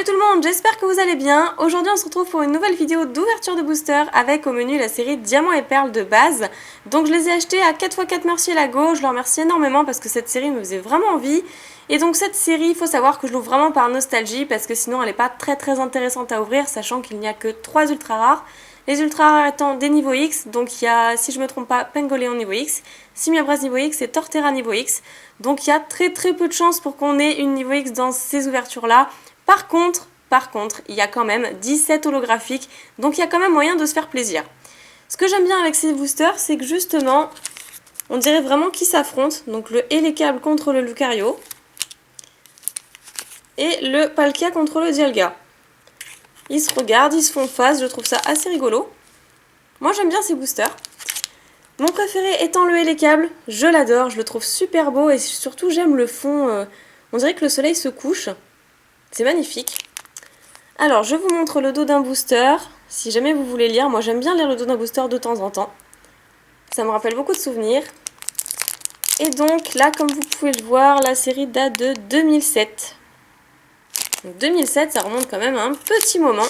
tout le monde, j'espère que vous allez bien. Aujourd'hui on se retrouve pour une nouvelle vidéo d'ouverture de booster avec au menu la série Diamants et Perles de base. Donc je les ai achetés à 4x4 merci Lago, je leur remercie énormément parce que cette série me faisait vraiment envie. Et donc cette série, il faut savoir que je l'ouvre vraiment par nostalgie parce que sinon elle n'est pas très intéressante à ouvrir, sachant qu'il n'y a que 3 ultra rares. Les ultra rares étant des niveaux X, donc il y a, si je me trompe pas, Pengoléon niveau X, Simiabras niveau X et Torterra niveau X. Donc il y a très peu de chances pour qu'on ait une niveau X dans ces ouvertures là. Par contre, il y a quand même 17 holographiques, donc il y a quand même moyen de se faire plaisir. Ce que j'aime bien avec ces boosters, c'est que justement, on dirait vraiment qu'ils s'affrontent. Donc le Elekable contre le Lucario et le Palkia contre le Dialga. Ils se regardent, ils se font face, je trouve ça assez rigolo. Moi j'aime bien ces boosters. Mon préféré étant le Elekable, je l'adore, je le trouve super beau et surtout j'aime le fond, on dirait que le soleil se couche. C'est magnifique. Alors, je vous montre le dos d'un booster. Si jamais vous voulez lire, moi j'aime bien lire le dos d'un booster de temps en temps. Ça me rappelle beaucoup de souvenirs. Et donc là, comme vous pouvez le voir, la série date de 2007. Donc 2007, ça remonte quand même à un petit moment.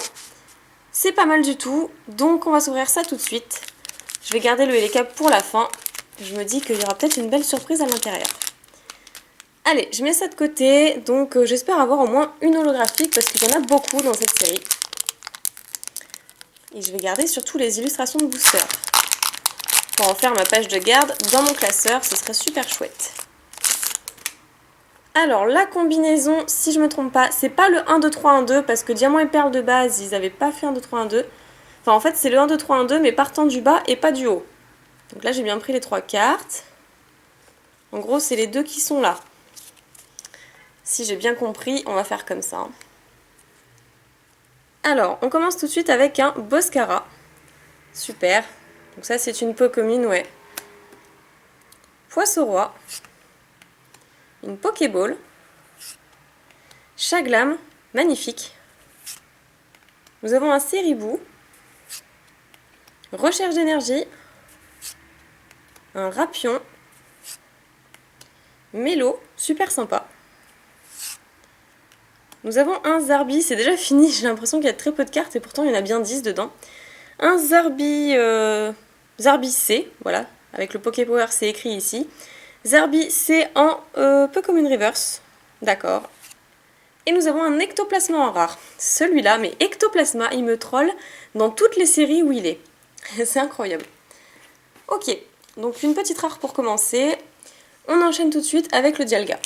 C'est pas mal du tout. Donc on va s'ouvrir ça tout de suite. Je vais garder le Elekable pour la fin. Je me dis qu'il y aura peut-être une belle surprise à l'intérieur. Allez, je mets ça de côté, donc j'espère avoir au moins une holographique parce qu'il y en a beaucoup dans cette série. Et je vais garder surtout les illustrations de booster. Pour en faire ma page de garde dans mon classeur, ce serait super chouette. Alors la combinaison, si je me trompe pas, c'est pas le 1, 2, 3, 1, 2 parce que Diamant et Perle de base, ils n'avaient pas fait 1, 2, 3, 1, 2. Enfin en fait c'est le 1, 2, 3, 1, 2 mais partant du bas et pas du haut. Donc là j'ai bien pris les 3 cartes. En gros c'est les deux qui sont là. Si j'ai bien compris, on va faire comme ça. Alors, on commence tout de suite avec un Boscara. Super. Donc ça, c'est une peau commune, ouais. Poisson-roi. Une Pokéball. Chaglam. Magnifique. Nous avons un Séribou. Recherche d'énergie. Un Rapion. Mélo. Super sympa. Nous avons un Zarbi, c'est déjà fini, j'ai l'impression qu'il y a très peu de cartes et pourtant il y en a bien 10 dedans. Un Zarbi, Zarbi C, voilà, avec le Poképower c'est écrit ici. Zarbi C en peu comme une reverse, d'accord. Et nous avons un Ectoplasma en rare, celui-là, mais Ectoplasma il me troll dans toutes les séries où il est. C'est incroyable. Ok, donc une petite rare pour commencer. On enchaîne tout de suite avec le Dialga.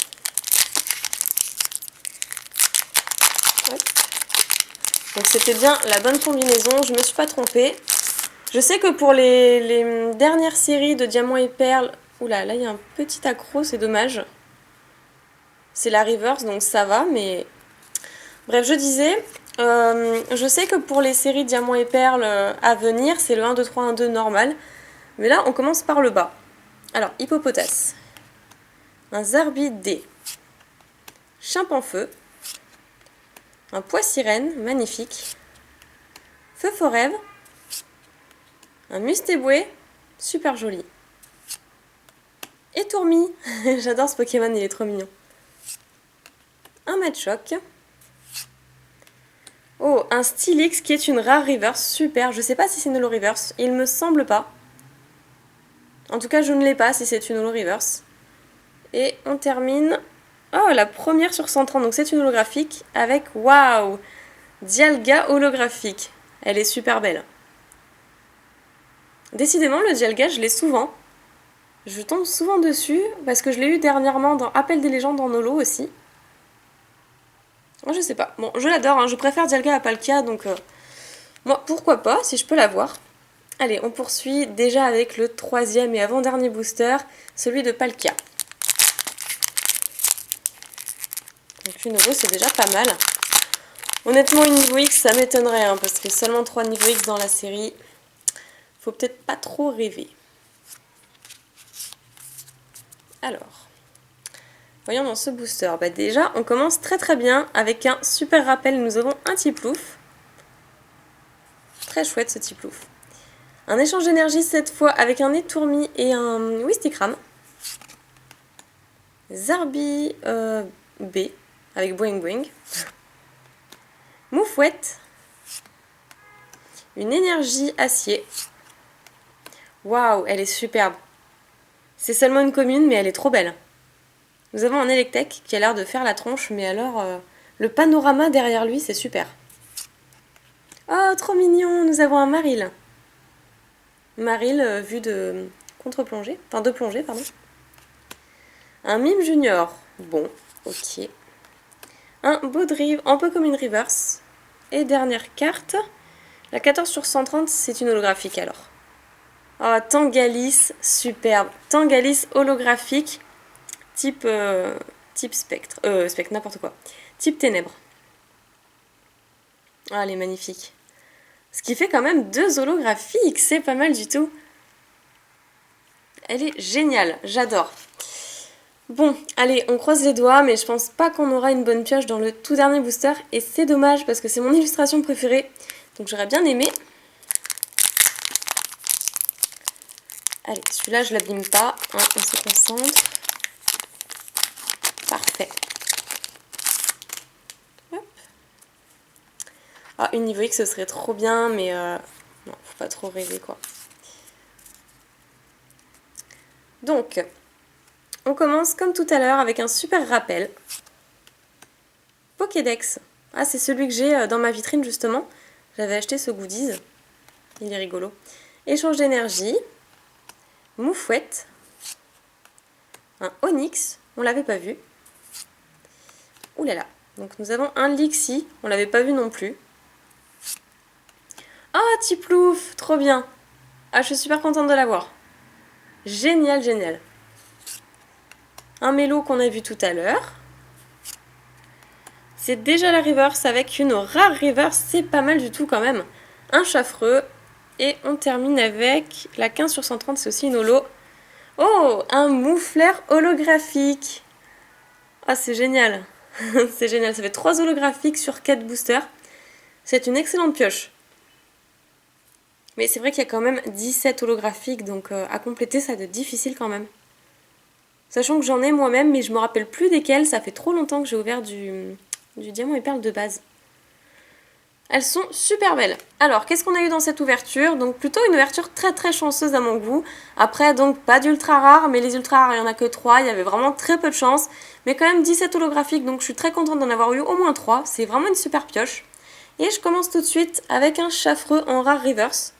Donc c'était bien la bonne combinaison, je ne me suis pas trompée. Je sais que pour les dernières séries de Diamants et Perles... Oula, là il y a un petit accro, c'est dommage. C'est la reverse, donc ça va, mais... Bref, je disais, je sais que pour les séries Diamants et Perles à venir, c'est le 1, 2, 3, 1, 2 normal. Mais là, on commence par le bas. Alors, Hippopotas. Un Zarbi D. Chimpanfeu. Un Poissirène, magnifique. Feu Forève. Un Mustéboué, super joli. Et Tourmi, j'adore ce Pokémon, il est trop mignon. Un Machoc. Oh, un Steelix qui est une rare reverse, super. Je sais pas si c'est une holo reverse, il me semble pas. En tout cas, je ne l'ai pas si c'est une holo reverse. Et on termine... Oh, la première sur 130, donc c'est une holographique avec... Waouh, Dialga holographique. Elle est super belle. Décidément, le Dialga, je l'ai souvent. Je tombe souvent dessus, parce que je l'ai eu dernièrement dans Appel des légendes en holo aussi. Je sais pas. Bon, je l'adore, hein. Je préfère Dialga à Palkia, donc... moi, pourquoi pas, si je peux l'avoir. Allez, on poursuit déjà avec le troisième et avant-dernier booster, celui de Palkia. Donc une euro, c'est déjà pas mal. Honnêtement, une niveau X, ça m'étonnerait, hein, parce que seulement 3 niveaux X dans la série, faut peut-être pas trop rêver. Alors, voyons dans ce booster. Bah déjà, on commence très bien avec un super rappel. Nous avons un Tiplouf. Très chouette ce Tiplouf. Un échange d'énergie cette fois avec un Étourmi et un Wistikram. Zarbi B avec Boing Boing. Moufouette. Une énergie acier. Waouh, elle est superbe. C'est seulement une commune, mais elle est trop belle. Nous avons un Electek qui a l'air de faire la tronche, mais alors le panorama derrière lui, c'est super. Oh, trop mignon, nous avons un Marill. Marill vu de contre-plongée, enfin de plongée, pardon. Un Mime Junior, bon, ok. Un Baudrive, un peu comme une Reverse. Et dernière carte, la 14 sur 130, c'est une holographique alors. Oh, Tangalis, superbe. Tangalis holographique, type spectre. Spectre, n'importe quoi. Type ténèbres. Ah, elle est magnifique. Ce qui fait quand même 2 holographiques, c'est pas mal du tout. Elle est géniale, j'adore. Bon, allez, on croise les doigts, mais je pense pas qu'on aura une bonne pioche dans le tout dernier booster. Et c'est dommage parce que c'est mon illustration préférée. Donc j'aurais bien aimé. Allez, celui-là, je l'abîme pas. Hein, on se concentre. Parfait. Hop. Ah, une niveau X, ce serait trop bien, mais non, faut pas trop rêver, quoi. Donc, on commence comme tout à l'heure avec un super rappel. Pokédex. Ah, c'est celui que j'ai dans ma vitrine, justement. J'avais acheté ce goodies. Il est rigolo. Échange d'énergie. Moufouette. Un Onyx. On l'avait pas vu. Ouh là là. Donc nous avons un Lixie. On l'avait pas vu non plus. Ah, Tiplouf. Trop bien. Ah, je suis super contente de l'avoir. Génial, génial. Un mélo qu'on a vu tout à l'heure. C'est déjà la reverse avec une rare reverse. C'est pas mal du tout quand même. Un Chaffreux. Et on termine avec la 15 sur 130, c'est aussi une holo. Oh, un Moufleur holographique. Ah, c'est génial. C'est génial, ça fait 3 holographiques sur 4 boosters. C'est une excellente pioche. Mais c'est vrai qu'il y a quand même 17 holographiques, donc à compléter, ça doit être difficile quand même. Sachant que j'en ai moi-même, mais je me rappelle plus desquels. Ça fait trop longtemps que j'ai ouvert du diamant et perle de base. Elles sont super belles. Alors, qu'est-ce qu'on a eu dans cette ouverture? Donc plutôt une ouverture très très chanceuse à mon goût. Après, donc pas d'ultra rares, mais les ultra rares, il n'y en a que 3. Il y avait vraiment très peu de chance. Mais quand même 17 holographiques, donc je suis très contente d'en avoir eu au moins 3. C'est vraiment une super pioche. Et je commence tout de suite avec un Chaffreux en rare reverse.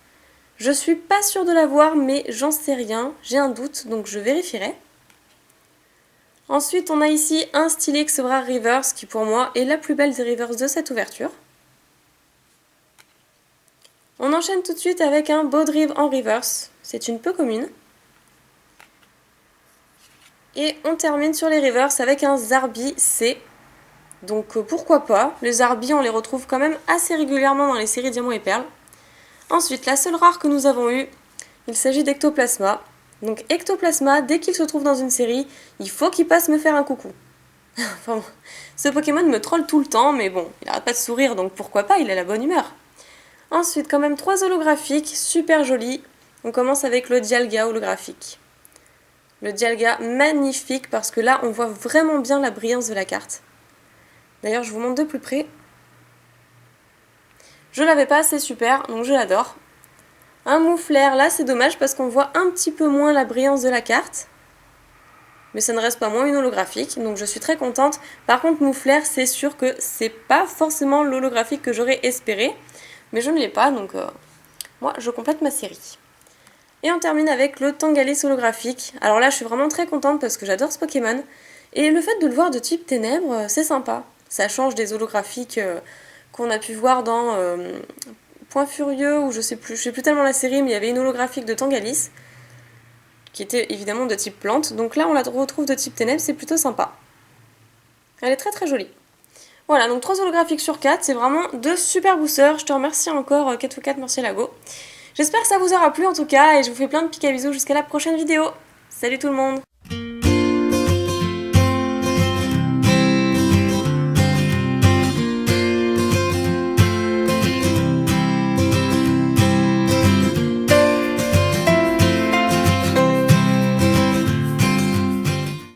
Je suis pas sûre de l'avoir, mais j'en sais rien. J'ai un doute, donc je vérifierai. Ensuite, on a ici un Steelix rare reverse, qui pour moi est la plus belle des reverses de cette ouverture. On enchaîne tout de suite avec un Baudrive en reverse, c'est une peu commune. Et on termine sur les reverse avec un Zarbi C. Donc pourquoi pas, les Zarbi on les retrouve quand même assez régulièrement dans les séries Diamant et Perle. Ensuite, la seule rare que nous avons eue, il s'agit d'Ectoplasma. Donc Ectoplasma, dès qu'il se trouve dans une série, il faut qu'il passe me faire un coucou. Enfin bon, ce Pokémon me troll tout le temps, mais bon, il arrête pas de sourire, donc pourquoi pas, il a la bonne humeur. Ensuite, quand même 3 holographiques, super jolis. On commence avec le Dialga holographique. Le Dialga magnifique parce que là, on voit vraiment bien la brillance de la carte. D'ailleurs, je vous montre de plus près. Je l'avais pas, c'est super, donc je l'adore. Un Moufleur, là c'est dommage parce qu'on voit un petit peu moins la brillance de la carte. Mais ça ne reste pas moins une holographique, donc je suis très contente. Par contre, Moufleur, c'est sûr que c'est pas forcément l'holographique que j'aurais espéré. Mais je ne l'ai pas, donc moi je complète ma série. Et on termine avec le Tangalis holographique. Alors là je suis vraiment très contente parce que j'adore ce Pokémon. Et le fait de le voir de type ténèbres, c'est sympa. Ça change des holographiques qu'on a pu voir dans Point Furieux, ou je sais plus tellement la série, mais il y avait une holographique de Tangalis, qui était évidemment de type plante. Donc là on la retrouve de type ténèbres, c'est plutôt sympa. Elle est très très jolie. Voilà, donc 3 holographiques sur 4, c'est vraiment 2 super boosters. Je te remercie encore 4x4, merci Lago. J'espère que ça vous aura plu en tout cas, et je vous fais plein de pics à bisous jusqu'à la prochaine vidéo. Salut tout le monde!